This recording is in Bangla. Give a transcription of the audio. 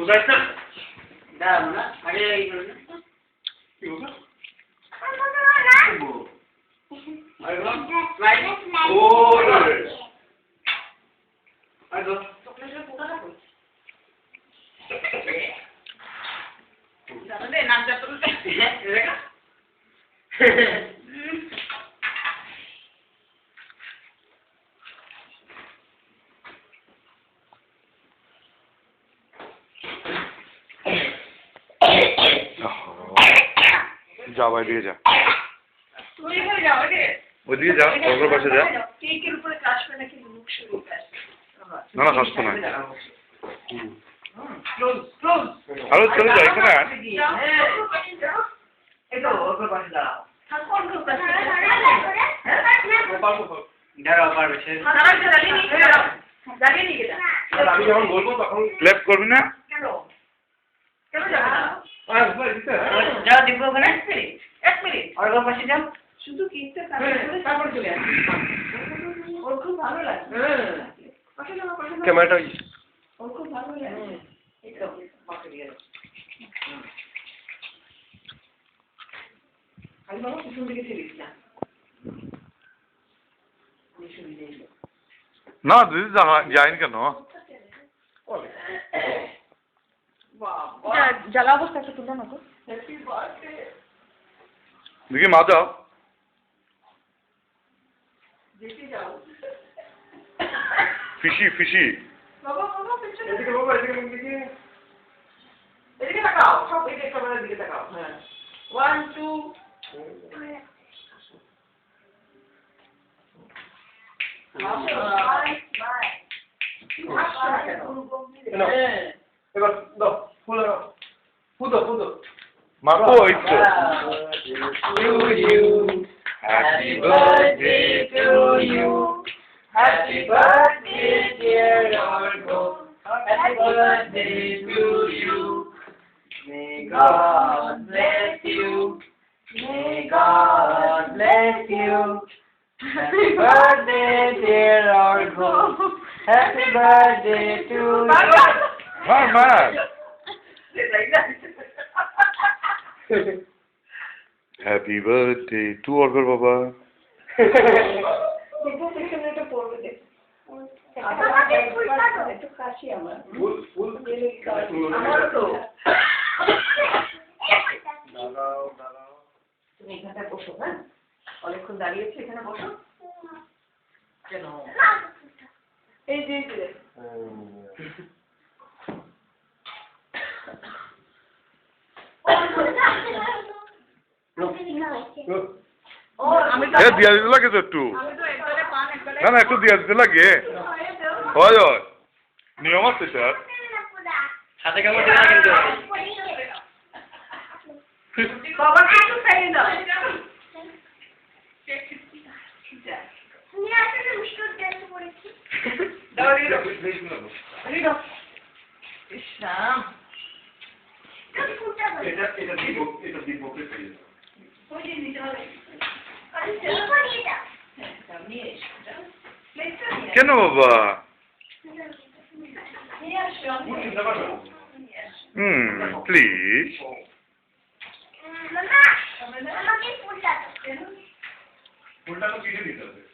দাও না আরে এই করুন কি হলো আরে স্লাইড ও আরে চকলেটের পুরোটা কই জানো দে নাম যা তো দেখা যা ভাই দিয়ে যা তুই এখানে যাও রে ওইদিকে যা ওর পাশে যা কেকের উপরে ক্রাশ করে নাকি মুখ শুরু করতে না না হাসতো না ক্লোজ ক্লোজ আরো চলে যা এখানে এই তো ওর পাশে দাঁড়াও কোন গ্রুপ আছে দাঁড়াও পারবে সে দাঁড়িয়ে নিয়ে গেলাম আমি যখন বলবো তখন ক্ল্যাপ করবি না কেন কেন যাবে না দিতে যাও দিব ওখানে 1 মিনিট আর ওর পাশে যাও শুধু কেকটা তারপর চলে আসবে ওর খুব ভালো লাগে পাশে যাও ক্যামেরাটা ওর খুব ভালো লাগে এই তো পাশে দিয়ে দাও আমি বাবা পিছন দিকে ঠেলিস না না দিদি যায়নি কেন জ্বালা অবস্থা একটু তুলে না তো দেখি মা যাও ফিশি ফিশি বাবা বাবা পিছনে এদিকে বাবা এদিকে এদিকে তাকাও সব এদিকে ক্যামেরার দিকে তাকাও হ্যাঁ 1 2 এবার দাও ফুল ফুদো মা কই তো Happy birthday to you. Happy birthday, dear Orgo. Happy birthday to you. May God bless you. May God bless you. Happy birthday, dear Orgo. Happy birthday to you. মা হ্যাপি বার্থডে টু অর্ঘর বাবা ফুল দাঁড়াও তুমি এখানে বসো হ্যাঁ অনেকক্ষণ দাঁড়িয়েছি এখানে বসো কেন এই যে দিয়া দিতে লাগে তো একটু না না একটু দিয়া দিতে লাগে হয় হয় নিয়ম আছে স্যার সাথে কেমন দিনা কিন্তু বাবা কিছু খাই না তুমি আসলে মিষ্টি টেস্ট করেছি দাও দাও ইসলাম এটা দিব ওই যে নিতে হবে কেন বাবা প্লিজ ফুলটা তো কেটে দিতে হবে